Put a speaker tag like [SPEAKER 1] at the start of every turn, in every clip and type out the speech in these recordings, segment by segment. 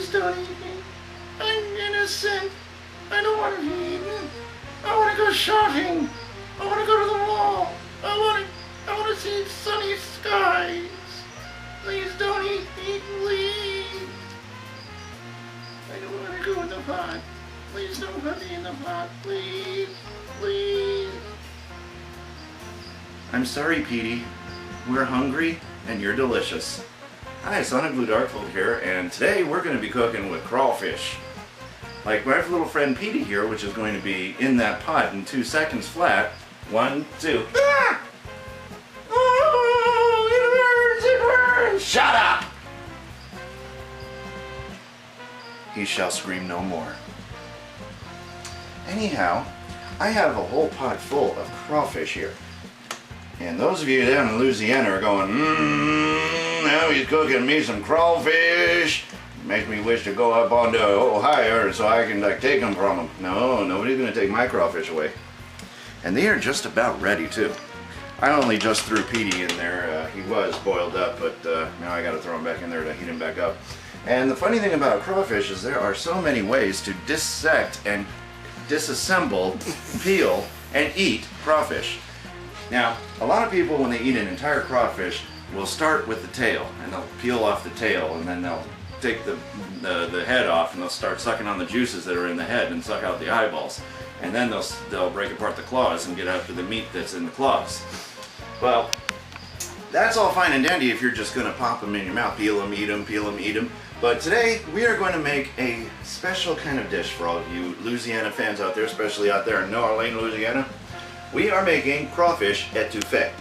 [SPEAKER 1] Please don't eat me. I'm innocent. I don't want to be eaten. I want to go shopping. I want to go to the mall. I want to see sunny skies. Please don't eat me, please. I don't want to go in the pot. Please don't put me in the pot, please. Please.
[SPEAKER 2] I'm sorry, Petey. We're hungry and you're delicious. Hi, SonicBlu Darkfold here, and today we're going to be cooking with crawfish. Like my little friend Petey here, which is going to be in that pot in 2 seconds flat. 1, 2. Ah! Oh, it burns! Shut up! He shall scream no more. Anyhow, I have a whole pot full of crawfish here. And those of you down in Louisiana are going, now he's cooking me some crawfish. Makes me wish to go up onto Ohio so I can take them from him. No, nobody's going to take my crawfish away. And they are just about ready too. I only just threw Petey in there. He was boiled up, but now I got to throw him back in there to heat him back up. And the funny thing about crawfish is there are so many ways to dissect and disassemble, peel, and eat crawfish. Now, a lot of people when they eat an entire crawfish will start with the tail, and they'll peel off the tail, and then they'll take the head off, and they'll start sucking on the juices that are in the head and suck out the eyeballs. And then they'll break apart the claws and get after the meat that's in the claws. Well, that's all fine and dandy if you're just going to pop them in your mouth, peel them, eat them. But today we are going to make a special kind of dish for all of you Louisiana fans out there, especially out there in New Orleans, Louisiana. We are making crawfish etouffee.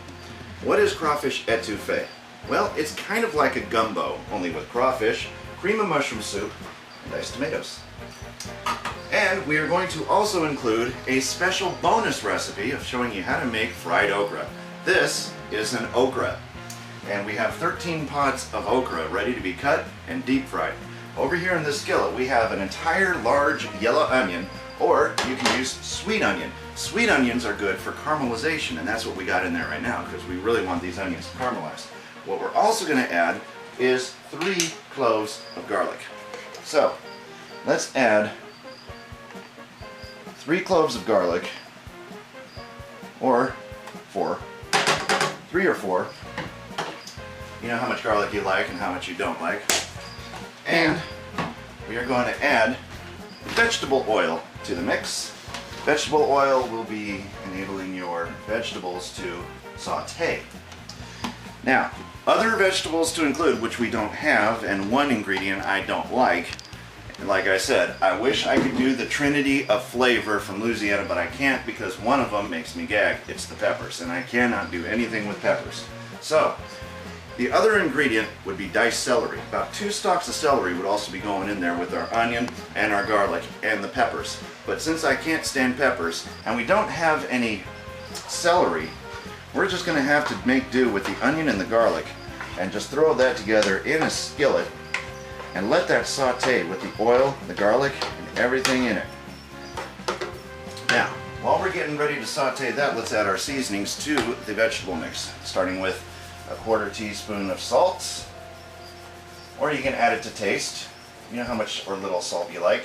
[SPEAKER 2] What is crawfish etouffee? Well, it's kind of like a gumbo, only with crawfish, cream of mushroom soup, and diced tomatoes. And we are going to also include a special bonus recipe of showing you how to make fried okra. This is an okra, and we have 13 pods of okra ready to be cut and deep fried. Over here in this skillet we have an entire large yellow onion, or you can use sweet onion. Sweet onions are good for caramelization, and that's what we got in there right now because we really want these onions caramelized. What we're also going to add is 3 cloves of garlic. So let's add 3 cloves of garlic, or 4, 3 or 4. You know how much garlic you like and how much you don't like. And we are going to add vegetable oil to the mix. Vegetable oil will be enabling your vegetables to saute. Now, other vegetables to include, which we don't have, and one ingredient I don't like. Like I said, I wish I could do the trinity of flavor from Louisiana, but I can't because one of them makes me gag. It's the peppers, and I cannot do anything with peppers. So, the other ingredient would be diced celery. About 2 stalks of celery would also be going in there with our onion and our garlic and the peppers. But since I can't stand peppers and we don't have any celery, we're just going to have to make do with the onion and the garlic and just throw that together in a skillet and let that saute with the oil, the garlic, and everything in it. Now, while we're getting ready to saute that, let's add our seasonings to the vegetable mix, starting with a 1/4 teaspoon of salt, or you can add it to taste. You know how much or little salt you like.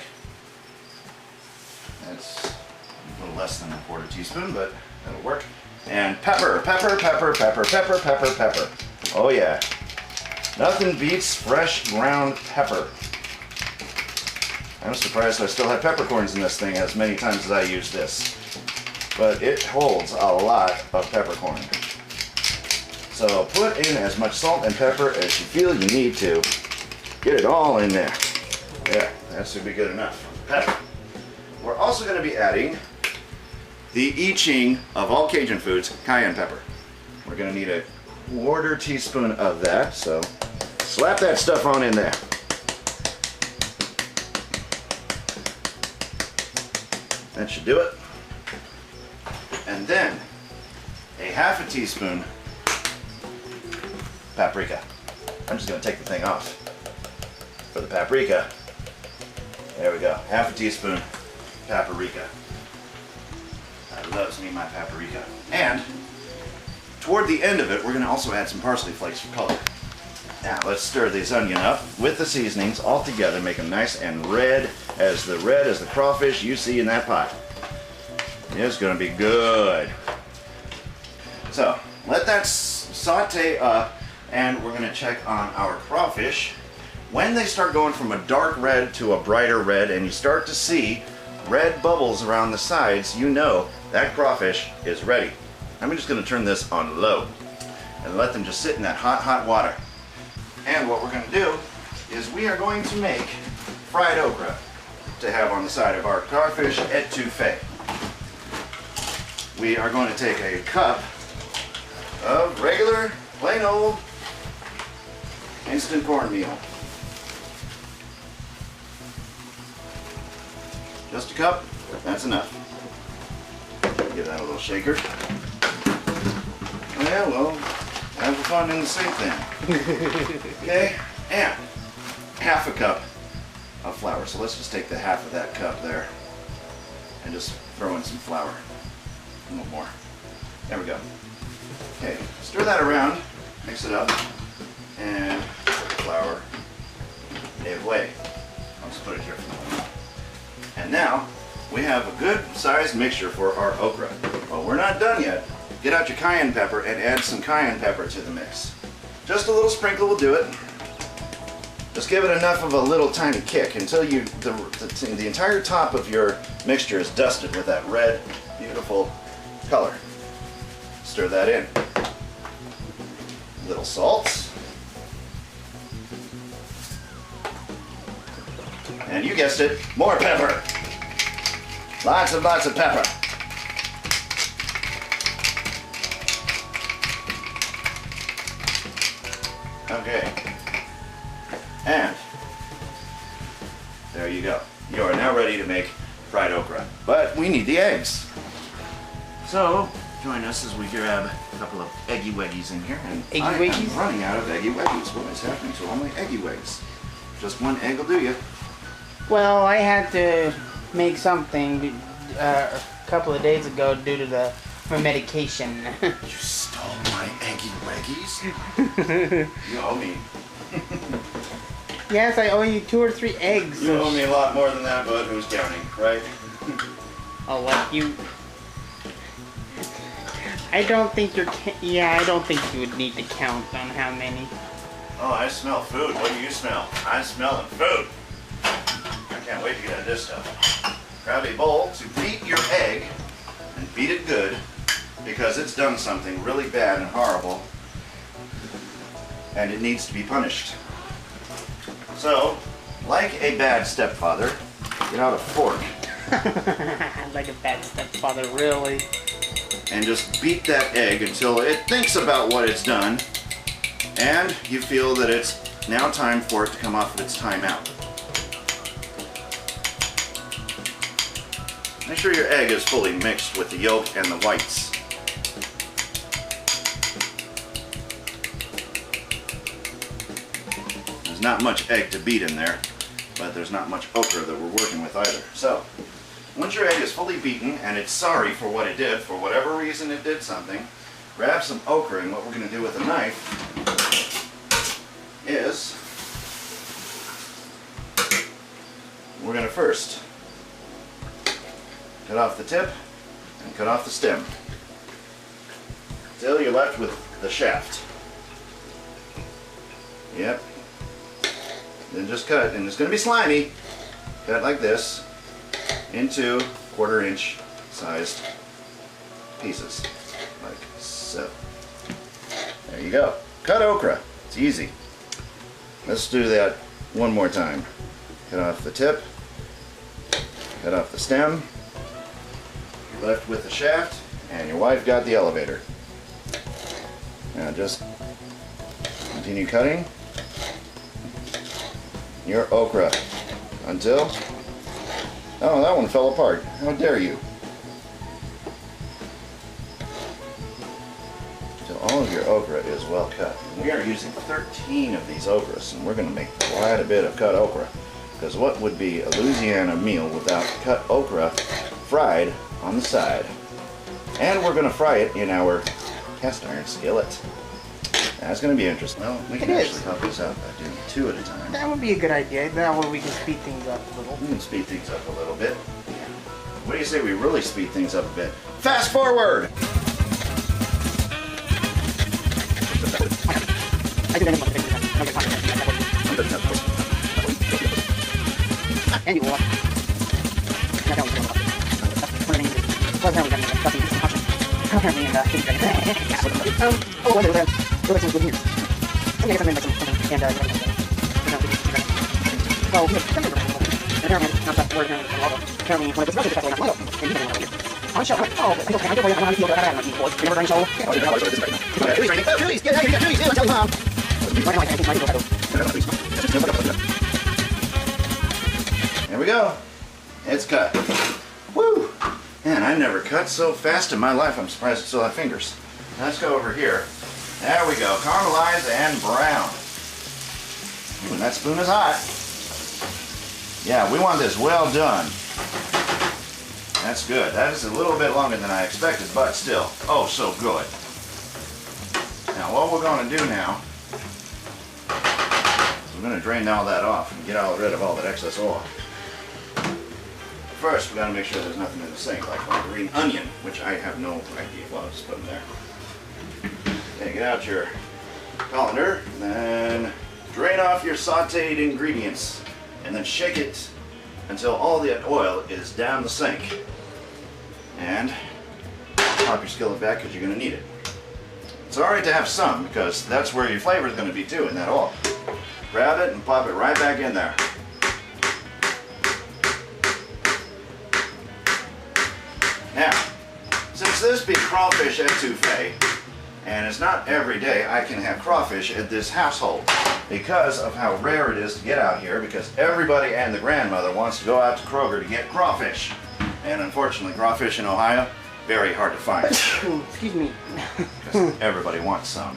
[SPEAKER 2] That's a little less than a 1/4 teaspoon, but that'll work. And pepper. Oh yeah. Nothing beats fresh ground pepper. I'm surprised I still have peppercorns in this thing as many times as I use this. But it holds a lot of peppercorn. So put in as much salt and pepper as you feel you need to. Get it all in there. Yeah, that should be good enough. Pepper. We're also going to be adding the I Ching of all Cajun foods, cayenne pepper. We're going to need a 1/4 teaspoon of that, so slap that stuff on in there. That should do it. And then a 1/2 teaspoon paprika. I'm just going to take the thing off for the paprika. There we go. 1/2 teaspoon paprika. I loves me my paprika. And toward the end of it, we're going to also add some parsley flakes for color. Now let's stir this onion up with the seasonings all together, make them nice and red as the crawfish you see in that pot. It's gonna be good. So let that saute up, and we're gonna check on our crawfish. When they start going from a dark red to a brighter red and you start to see red bubbles around the sides, you know that crawfish is ready. I'm just gonna turn this on low and let them just sit in that hot, hot water. And what we're going to do is we are going to make fried okra to have on the side of our Crawfish Etouffee. We are going to take a cup of regular, plain old, instant cornmeal. Just a cup, that's enough. Give that a little shaker. Yeah, well, have fun in the sink then. Okay, and half a cup of flour. So let's just take the half of that cup there and just throw in some flour. A little more. There we go. Okay, stir that around, mix it up, and put the flour away. I'll just put it here for the moment. And now we have a good sized mixture for our okra. Well, we're not done yet. Get out your cayenne pepper and add some cayenne pepper to the mix. Just a little sprinkle will do it. Just give it enough of a little tiny kick until the entire top of your mixture is dusted with that red, beautiful color. Stir that in. Little salt. And you guessed it, more pepper. Lots and lots of pepper. Okay, and there you go. You are now ready to make fried okra. But we need the eggs. So join us as we grab a couple of eggy weggies in here. And I'm running out of eggy weggies. What is happening to all my eggy weggies? Just one egg will do you.
[SPEAKER 3] Well, I had to make something a couple of days ago due to my medication.
[SPEAKER 2] You stole my eggy weggies? You owe me.
[SPEAKER 3] Yes, I owe you 2 or 3 eggs.
[SPEAKER 2] You owe me a lot more than that, but who's counting, right?
[SPEAKER 3] Oh, what you... I don't think you're... Yeah, I don't think you would need to count on how many.
[SPEAKER 2] Oh, I smell food. What do you smell? I'm smelling food. I can't wait to get at this stuff. Grab a bowl to beat your egg, and beat it good, because it's done something really bad and horrible, and it needs to be punished. So, like a bad stepfather, get out a fork.
[SPEAKER 3] Like a bad stepfather, really.
[SPEAKER 2] And just beat that egg until it thinks about what it's done, and you feel that it's now time for it to come off of its timeout. Make sure your egg is fully mixed with the yolk and the whites. There's not much egg to beat in there, but there's not much okra that we're working with either. So, once your egg is fully beaten and it's sorry for what it did, for whatever reason it did something, grab some okra, and what we're going to do with a knife is we're going to first cut off the tip and cut off the stem until you're left with the shaft. Yep. Then just cut, and it's going to be slimy. Cut like this into 1/4 inch sized pieces, like so. There you go. Cut okra. It's easy. Let's do that one more time. Cut off the tip, cut off the stem. You're left with the shaft, and your wife got the elevator. Now just continue cutting your okra until... Oh, that one fell apart. How dare you? Until all of your okra is well cut. We are using 13 of these okras, and we're going to make quite a bit of cut okra. Because what would be a Louisiana meal without cut okra fried on the side? And we're going to fry it in our cast iron skillet. That's going to be interesting. Well, we can
[SPEAKER 3] It
[SPEAKER 2] actually
[SPEAKER 3] is.
[SPEAKER 2] help this out by doing 2 at a time.
[SPEAKER 3] That would be a good idea. That way we can speed things up a little.
[SPEAKER 2] We can speed things up a little bit. What do you say we really speed things up a bit? Fast forward!
[SPEAKER 3] And you will.
[SPEAKER 2] There we go. It's cut. Woo! Man, I never cut so fast in my life. I'm surprised I still have fingers. Let's go over here. There we go. Caramelized and brown. When that spoon is hot. Yeah, we want this well done. That's good. That is a little bit longer than I expected, but still, oh, so good. Now, what we're going to do now is we're going to drain all that off and get rid of all that excess oil. First, we got to make sure there's nothing in the sink, like a green onion, which I have no idea what I was putting there. Okay, get out your colander, and then drain off your sauteed ingredients, and then shake it until all the oil is down the sink. And pop your skillet back because you're going to need it. It's alright to have some, because that's where your flavor is going to be too, in that oil. Grab it and pop it right back in there. Now, since this be crawfish etouffee, and it's not every day I can have crawfish at this household because of how rare it is to get out here, because everybody and the grandmother wants to go out to Kroger to get crawfish. And unfortunately, crawfish in Ohio, very hard to find.
[SPEAKER 3] Excuse me.
[SPEAKER 2] Because everybody wants some.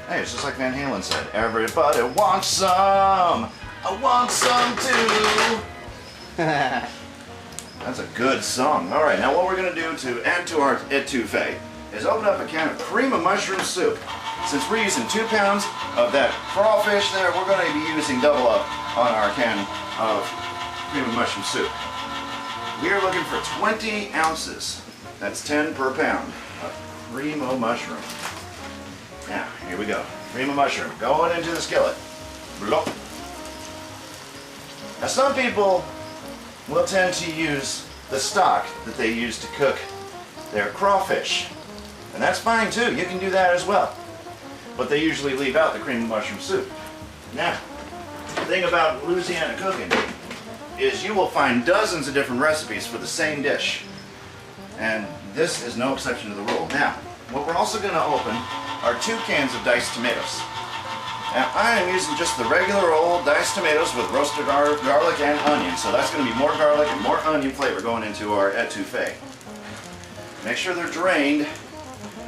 [SPEAKER 2] Hey, it's just like Van Halen said, everybody wants some. I want some too. That's a good song. All right, now what we're going to do to add to our etouffee is open up a can of cream of mushroom soup. Since we're using 2 pounds of that crawfish there, we're going to be using double up on our can of cream of mushroom soup. We are looking for 20 ounces. That's 10 per pound of cream of mushroom. Now, here we go. Cream of mushroom going into the skillet. Blop. Now, some people will tend to use the stock that they use to cook their crawfish. And that's fine too, you can do that as well. But they usually leave out the cream of mushroom soup. Now, the thing about Louisiana cooking is you will find dozens of different recipes for the same dish. And this is no exception to the rule. Now, what we're also going to open are 2 cans of diced tomatoes. Now, I am using just the regular old diced tomatoes with roasted garlic and onion, so that's going to be more garlic and more onion flavor going into our etouffee. Make sure they're drained,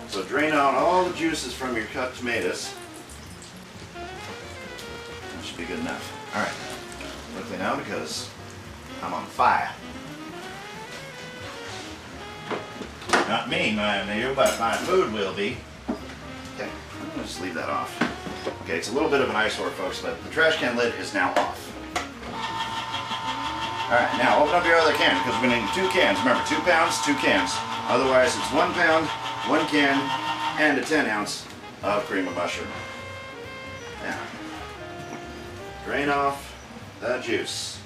[SPEAKER 2] so drain out all the juices from your cut tomatoes. That should be good enough. Alright, quickly now because I'm on fire. Not me, mind you, but my food will be. Okay, I'm going to just leave that off. Okay, it's a little bit of an eyesore, folks, but the trash can lid is now off. Alright, now open up your other can, because we're going to need 2 cans. Remember, 2 pounds, 2 cans. Otherwise, it's 1 pound, 1 can, and a 10 ounce of cream of mushroom. Now, drain off the juice.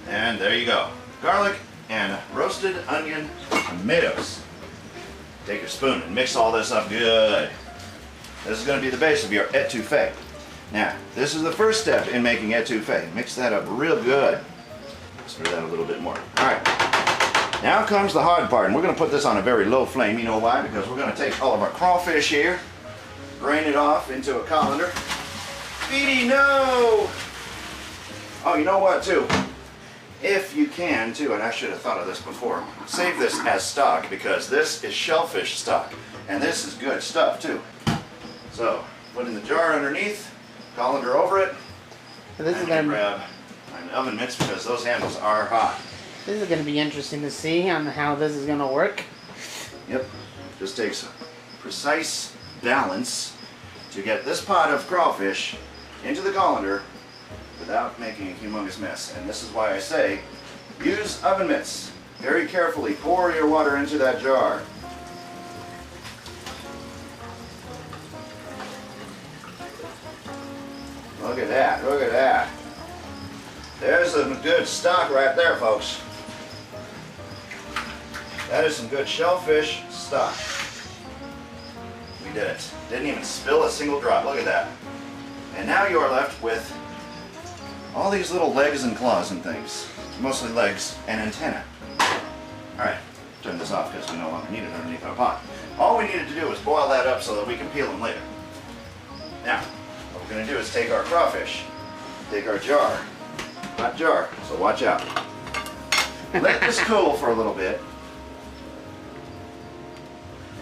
[SPEAKER 2] And there you go. Garlic and roasted onion tomatoes. Take your spoon and mix all this up good. This is going to be the base of your etouffee. Now, this is the first step in making etouffee. Mix that up real good. Stir that a little bit more. Alright. Now comes the hard part, and we're going to put this on a very low flame. You know why? Because we're going to take all of our crawfish here, drain it off into a colander. Speedy, no! Oh, you know what, too? If you can, too, and I should have thought of this before, save this as stock, because this is shellfish stock, and this is good stuff, too. So, put in the jar underneath, colander over it,
[SPEAKER 3] So this is
[SPEAKER 2] and
[SPEAKER 3] gonna
[SPEAKER 2] grab an oven mitts because those handles are hot.
[SPEAKER 3] This is gonna be interesting to see on how this is gonna work.
[SPEAKER 2] Yep, just takes precise balance to get this pot of crawfish into the colander without making a humongous mess. And this is why I say use oven mitts. Very carefully pour your water into that jar. Look at that, look at that. There's some good stock right there, folks. That is some good shellfish stock. We did it. Didn't even spill a single drop. Look at that. And now you are left with all these little legs and claws and things. Mostly legs and antenna. Alright, turn this off because we no longer need it underneath our pot. All we needed to do was boil that up so that we can peel them later. Now, what we're going to do is take our crawfish, take our jar, hot jar, so watch out. Let this cool for a little bit.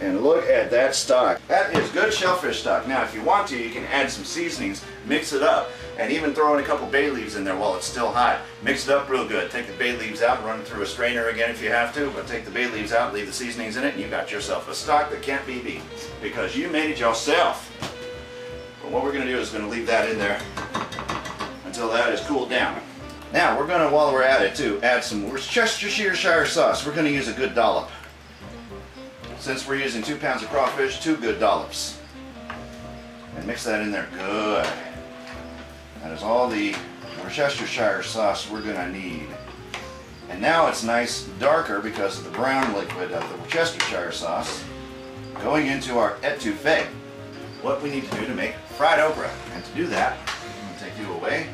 [SPEAKER 2] And look at that stock. That is good shellfish stock. Now, if you want to, you can add some seasonings, mix it up, and even throw in a couple bay leaves in there while it's still hot. Mix it up real good. Take the bay leaves out, run it through a strainer again if you have to, but take the bay leaves out, leave the seasonings in it, and you got yourself a stock that can't be beat because you made it yourself. But what we're going to do is going to leave that in there until that is cooled down. Now, we're going to, while we're at it too, add some Worcestershire sauce. We're going to use a good dollop. Since we're using 2 pounds of crawfish, 2 good dollops. And mix that in there good. That is all the Worcestershire sauce we're going to need. And now it's nice darker because of the brown liquid of the Worcestershire sauce going into our etouffee. What we need to do to make fried okra. And to do that, I'm going to take you away.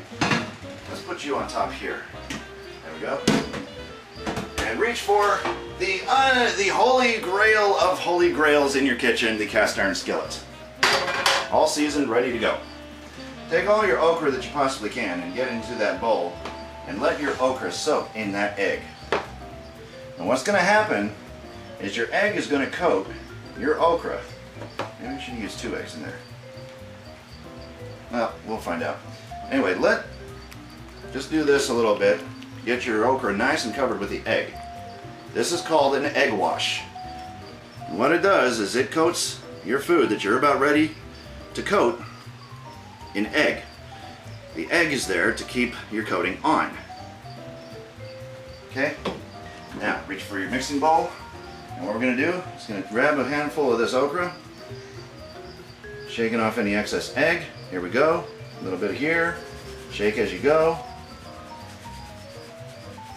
[SPEAKER 2] Let's put you on top here. There we go. And reach for the holy grail of holy grails in your kitchen, the cast iron skillet. All seasoned, ready to go. Take all your okra that you possibly can and get into that bowl and let your okra soak in that egg. And what's going to happen is your egg is going to coat your okra. Maybe we should use 2 eggs in there. Well, we'll find out. Anyway, just do this a little bit. Get your okra nice and covered with the egg. This is called an egg wash. And what it does is it coats your food that you're about ready to coat in egg. The egg is there to keep your coating on. Okay? Now, reach for your mixing bowl. And what we're going to do is going to grab a handful of this okra, shaking off any excess egg. Here we go. A little bit here. Shake as you go.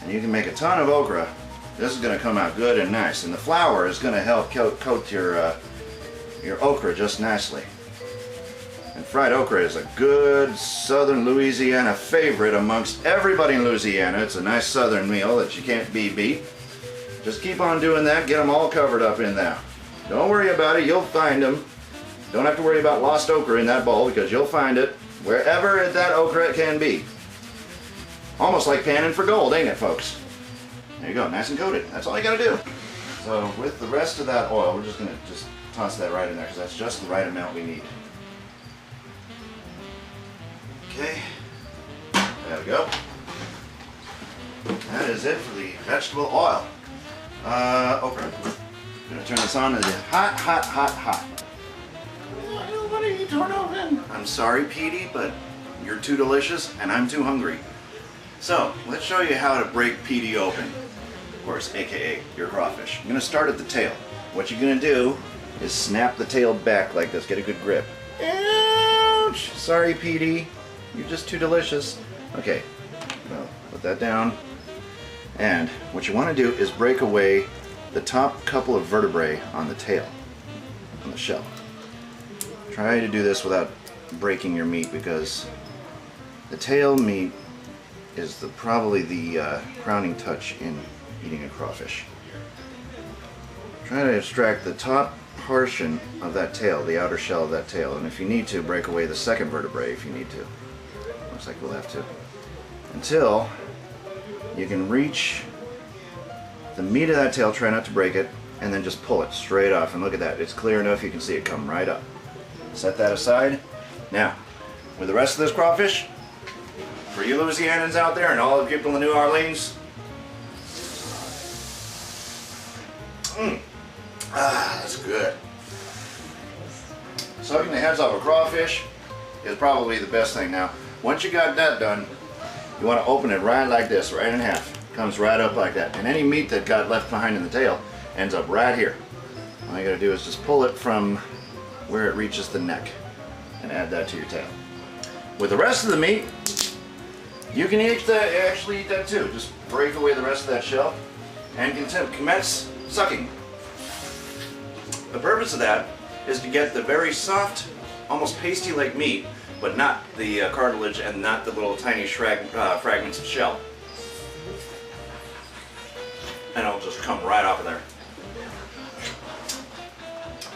[SPEAKER 2] And you can make a ton of okra. This is going to come out good and nice. And the flour is going to help coat your okra just nicely. And fried okra is a good southern Louisiana favorite amongst everybody in Louisiana. It's a nice southern meal that you can't be beat. Just keep on doing that. Get them all covered up in there. Don't worry about it. You'll find them. Don't have to worry about lost okra in that bowl because you'll find it wherever that okra can be. Almost like panning for gold, ain't it, folks? There you go, nice and coated. That's all you gotta do. So with the rest of that oil, we're just gonna toss that right in there because that's just the right amount we need. Okay, there we go. That is it for the vegetable oil. Okra. I'm gonna turn this on to the hot, hot, hot, hot.
[SPEAKER 1] I don't want to eat torn oven.
[SPEAKER 2] I'm sorry, Petey, but you're too delicious and I'm too hungry. So, let's show you how to break Petey open. Of course, aka your crawfish. I'm going to start at the tail. What you're going to do is snap the tail back like this. Get a good grip. Ouch! Sorry, Petey. You're just too delicious. Okay, well, put that down. And what you want to do is break away the top couple of vertebrae on the tail, on the shell. Try to do this without breaking your meat because the tail meat is probably the crowning touch in eating a crawfish. Try to extract the top portion of that tail, the outer shell of that tail, and if you need to, break away the second vertebrae if you need to. Looks like we'll have to. Until you can reach the meat of that tail, try not to break it, and then just pull it straight off. And look at that, it's clear enough you can see it come right up. Set that aside. Now, with the rest of this crawfish, for you Louisianans out there and all the people in New Orleans, that's good. sucking the heads off a crawfish is probably the best thing. Now, once you got that done, you want to open it right like this, right in half. Comes right up like that. And any meat that got left behind in the tail ends up right here. All you gotta do is just pull it from where it reaches the neck and add that to your tail. With the rest of the meat, you can actually eat that too. Just break away the rest of that shell and commence sucking. The purpose of that is to get the very soft, almost pasty-like meat, but not the cartilage and not the little tiny fragments of shell. And it'll just come right off of there.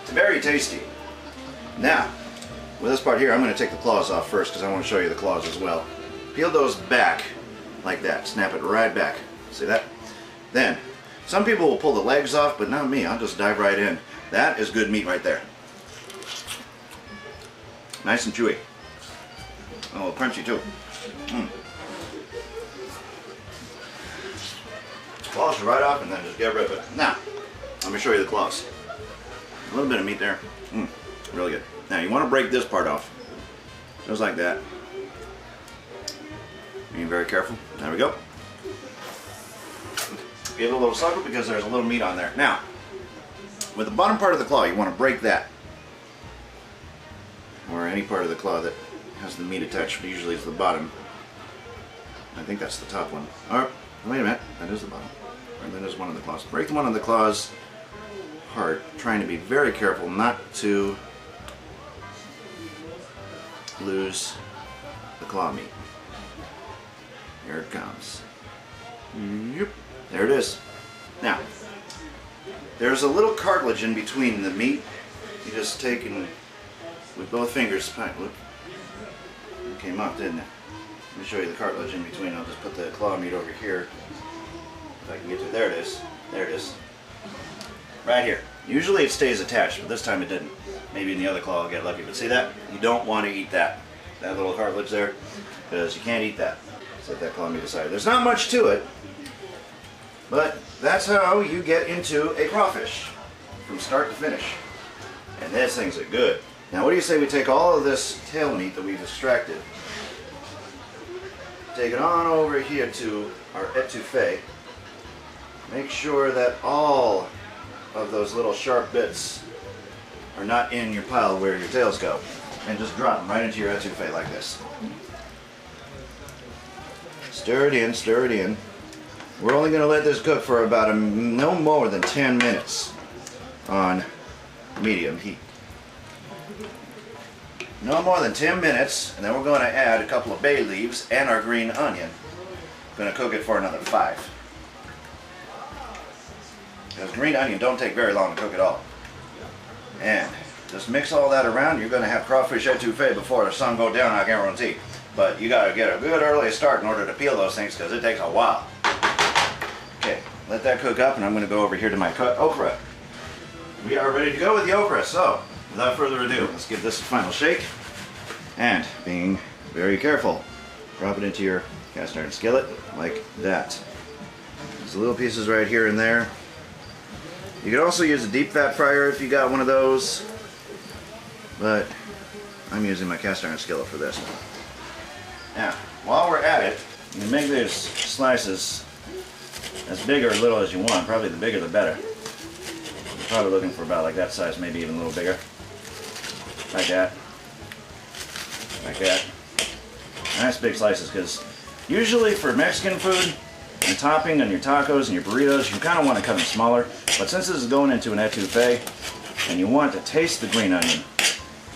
[SPEAKER 2] It's very tasty. Now, with this part here, I'm going to take the claws off first because I want to show you the claws as well. Peel those back like that. Snap it right back. See that? Then, some people will pull the legs off, but not me. I'll just dive right in. That is good meat right there. Nice and chewy. Oh, crunchy too. Claws right off and then just get rid of it. Now, let me show you the claws. A little bit of meat there. Really good. Now, you want to break this part off. Just like that. Being very careful. There we go. Give it a little suckle because there's a little meat on there. Now, with the bottom part of the claw, you want to break that. Or any part of the claw that has the meat attached. Usually it's the bottom. I think that's the top one. Oh, wait a minute. That is the bottom. Or that is one of the claws. Break one of the claws hard. Trying to be very careful not to lose the claw meat. Here it comes. Yep. There it is. Now, there's a little cartilage in between the meat. You just take and with both fingers, look, it came off, didn't it? Let me show you the cartilage in between. I'll just put the claw meat over here. If I can get to it. There it is. There it is. Right here. Usually it stays attached, but this time it didn't. Maybe in the other claw I'll get lucky. But see that? You don't want to eat that. That little cartilage there, because you can't eat that. Set that claw meat aside. There's not much to it, but that's how you get into a crawfish from start to finish. And this thing's good. Now what do you say we take all of this tail meat that we've extracted, take it on over here to our etouffee, make sure that all of those little sharp bits are not in your pile where your tails go, and just drop them right into your etouffee like this. Stir it in, stir it in. We're only going to let this cook for about no more than 10 minutes on medium heat. No more than 10 minutes, and then we're going to add a couple of bay leaves and our green onion. Going to cook it for another 5. Because green onion don't take very long to cook at all. And just mix all that around. You're going to have crawfish etouffee before the sun goes down, I guarantee. But you got to get a good early start in order to peel those things because it takes a while. Okay, let that cook up, and I'm going to go over here to my cut okra. We are ready to go with the okra, so without further ado, let's give this a final shake. And being very careful, drop it into your cast iron skillet like that. There's little pieces right here and there. You could also use a deep fat fryer if you got one of those, but I'm using my cast iron skillet for this. Now, while we're at it, you can make these slices as big or as little as you want. Probably the bigger the better. You're probably looking for about like that size, maybe even a little bigger. Like that. Like that. Nice big slices, because usually for Mexican food, your topping on your tacos and your burritos, you kind of want to cut them smaller. But since this is going into an etouffee, and you want to taste the green onion,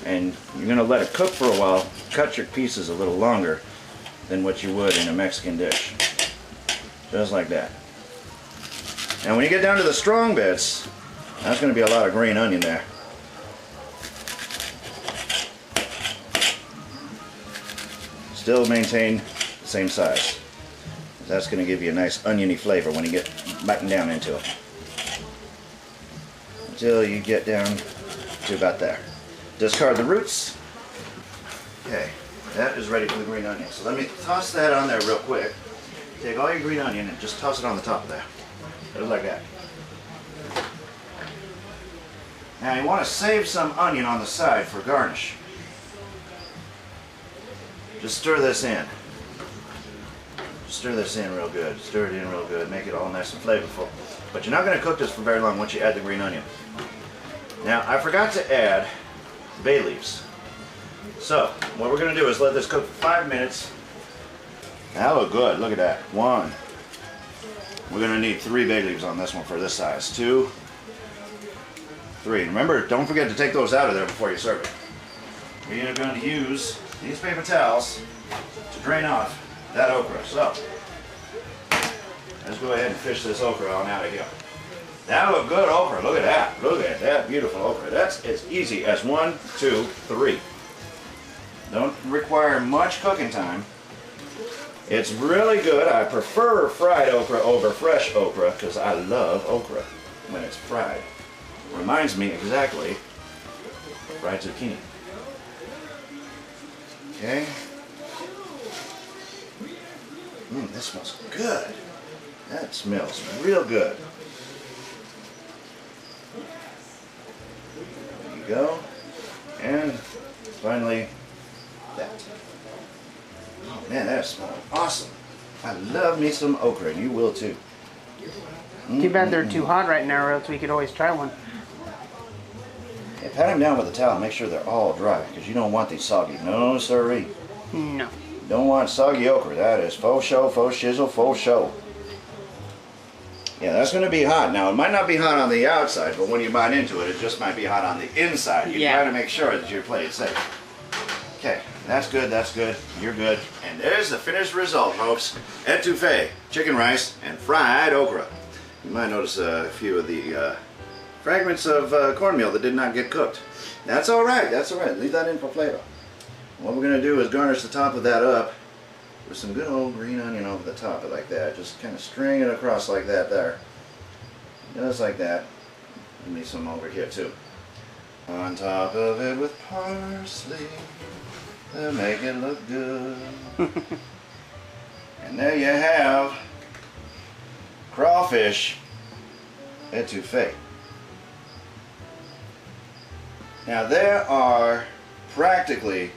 [SPEAKER 2] and you're going to let it cook for a while, cut your pieces a little longer than what you would in a Mexican dish. Just like that. And when you get down to the strong bits, that's going to be a lot of green onion there. Still maintain the same size. That's going to give you a nice oniony flavor when you get biting down into it. Until you get down to about there. Discard the roots. Okay, that is ready for the green onion. So let me toss that on there real quick. Take all your green onion and just toss it on the top of there. Just like that. Now you want to save some onion on the side for garnish. Just stir this in. Stir this in real good. Stir it in real good. Make it all nice and flavorful. But you're not going to cook this for very long once you add the green onion. Now, I forgot to add bay leaves. So, what we're going to do is let this cook for 5 minutes. That look good. Look at that. 1. We're going to need 3 bay leaves on this one for this size. 2, 3. Remember, don't forget to take those out of there before you serve it. We are going to use these paper towels to drain off that okra. So, let's go ahead and fish this okra on out of here. That look good okra. Look at that. Look at that beautiful okra. That's as easy as 1, 2, 3. Don't require much cooking time. It's really good. I prefer fried okra over fresh okra because I love okra when it's fried. Reminds me exactly of fried zucchini. Okay. This smells good. That smells real good. There you go. And finally, that. Oh man, that smells awesome. I love me some okra, and you will too.
[SPEAKER 3] Too bad they're too hot right now, or else we could always try one.
[SPEAKER 2] Yeah, pat them down with a towel. Make sure they're all dry, because you don't want these soggy. No, sirree.
[SPEAKER 3] No.
[SPEAKER 2] Don't want soggy okra. That is faux show, faux shizzle, faux show. Yeah, that's going to be hot. Now, it might not be hot on the outside, but when you bite into it, it just might be hot on the inside. You try to make sure that your plate is safe. Okay, that's good, that's good. You're good. And there's the finished result, folks. Etouffee, chicken rice, and fried okra. You might notice a few of the fragments of cornmeal that did not get cooked. That's all right, that's all right. Leave that in for flavor. What we're going to do is garnish the top of that up with some good old green onion over the top of it like that. Just kind of string it across like that there. Just like that. Give me some over here too. On top of it with parsley to make it look good. And there you have crawfish etouffee. Now there are practically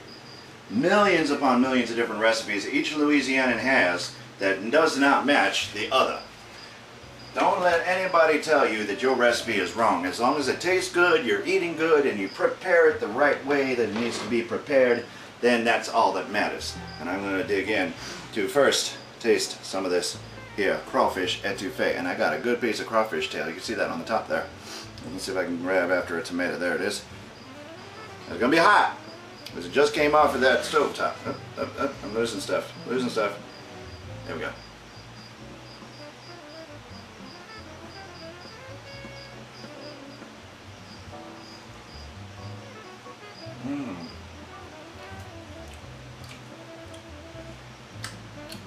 [SPEAKER 2] millions upon millions of different recipes each Louisianan has that does not match the other. Don't let anybody tell you that your recipe is wrong. As long as it tastes good, you're eating good, and you prepare it the right way that it needs to be prepared, then that's all that matters. And I'm going to dig in to first taste some of this here, crawfish etouffee. And I got a good piece of crawfish tail. You can see that on the top there. Let's see if I can grab after a tomato. There it is. It's going to be hot, because it just came off of that stove top. I'm losing stuff. Losing stuff. There we go.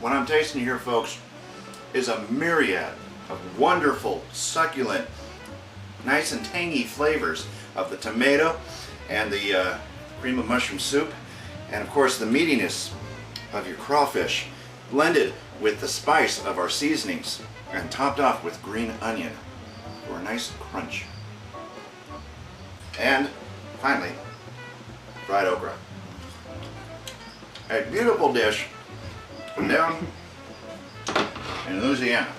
[SPEAKER 2] What I'm tasting here, folks, is a myriad of wonderful, succulent, nice and tangy flavors of the tomato and the cream of mushroom soup, and of course the meatiness of your crawfish, blended with the spice of our seasonings and topped off with green onion for a nice crunch. And finally, fried okra. A beautiful dish from down in Louisiana.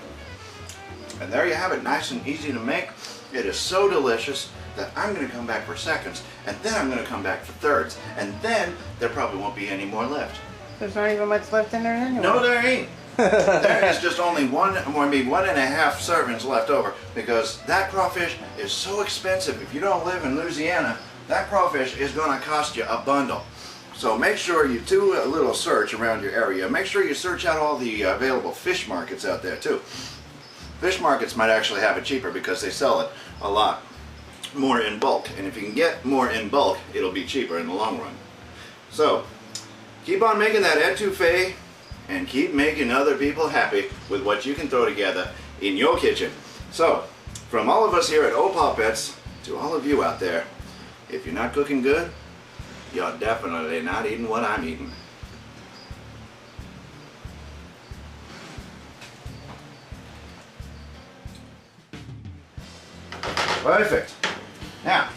[SPEAKER 2] And there you have it, nice and easy to make. It is so delicious that I'm going to come back for seconds, and then I'm going to come back for thirds, and then there probably won't be any more left.
[SPEAKER 3] There's not even much left in there anyway.
[SPEAKER 2] No, there ain't. There is just only one, or maybe 1.5 servings left over, because that crawfish is so expensive. If you don't live in Louisiana, that crawfish is going to cost you a bundle. So make sure you do a little search around your area. Make sure you search out all the available fish markets out there too. Fish markets might actually have it cheaper because they sell it a lot more in bulk. And if you can get more in bulk, it'll be cheaper in the long run. So keep on making that etouffee and keep making other people happy with what you can throw together in your kitchen. So from all of us here at Opal Pets to all of you out there, if you're not cooking good, you're definitely not eating what I'm eating. Perfect. Now,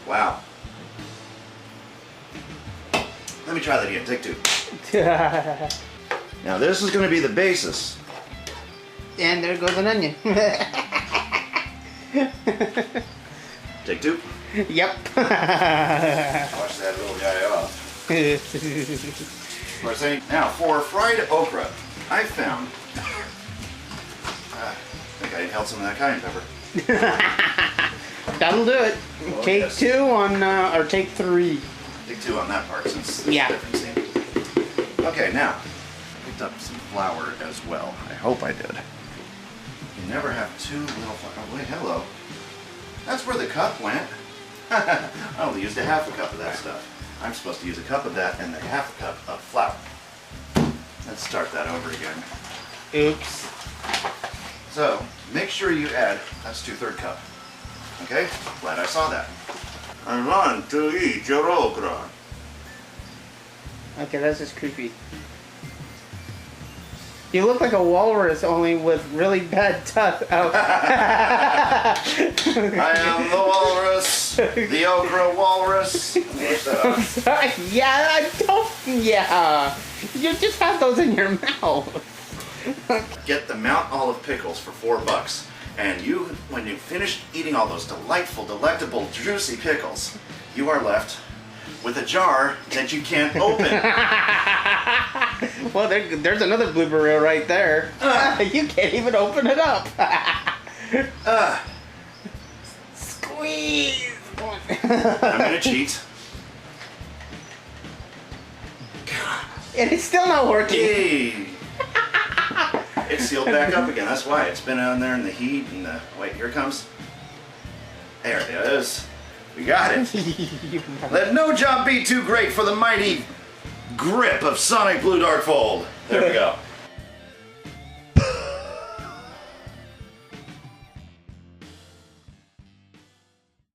[SPEAKER 2] Wow. Let me try that again. Take 2. Now this is going to be the basis.
[SPEAKER 3] And there goes an onion.
[SPEAKER 2] Take 2.
[SPEAKER 3] Yep.
[SPEAKER 2] Wash that little guy off. Of course, now for fried okra, I found. I think I inhaled some of that cayenne pepper.
[SPEAKER 3] That'll do it.
[SPEAKER 2] Oh,
[SPEAKER 3] Take
[SPEAKER 2] yes.
[SPEAKER 3] 2 on, or take 3.
[SPEAKER 2] Take 2 on that part since there's
[SPEAKER 3] Yeah.
[SPEAKER 2] a difference in. Okay, now I picked up some flour as well. I hope I did. You never have too little flour. Oh wait, hello. That's where the cup went. I only used a half a cup of that stuff. I'm supposed to use a cup of that and then half a cup of flour. Let's start that over again.
[SPEAKER 3] Oops.
[SPEAKER 2] So, make sure you add, that's 2/3 cup. Okay? Glad I saw that. I want to eat your okra.
[SPEAKER 3] Okay, that's just creepy. You look like a walrus, only with really bad teeth. Oh.
[SPEAKER 2] I am the walrus, the okra walrus.
[SPEAKER 3] Yeah, I don't. Yeah, you just have those in your mouth.
[SPEAKER 2] Get the Mount Olive pickles for $4, and when you finish eating all those delightful, delectable, juicy pickles, you are left with a jar that you can't open.
[SPEAKER 3] Well, there's another blooper reel right there. You can't even open it up. Squeeze.
[SPEAKER 2] I'm gonna cheat.
[SPEAKER 3] And it's still not working.
[SPEAKER 2] Yay! It's sealed back up again. That's why it's been on there in the heat and the. Wait, here it comes. There it is. We got it. Let no job be too great for the mighty grip of SonicBlu Dark Fold. There we go.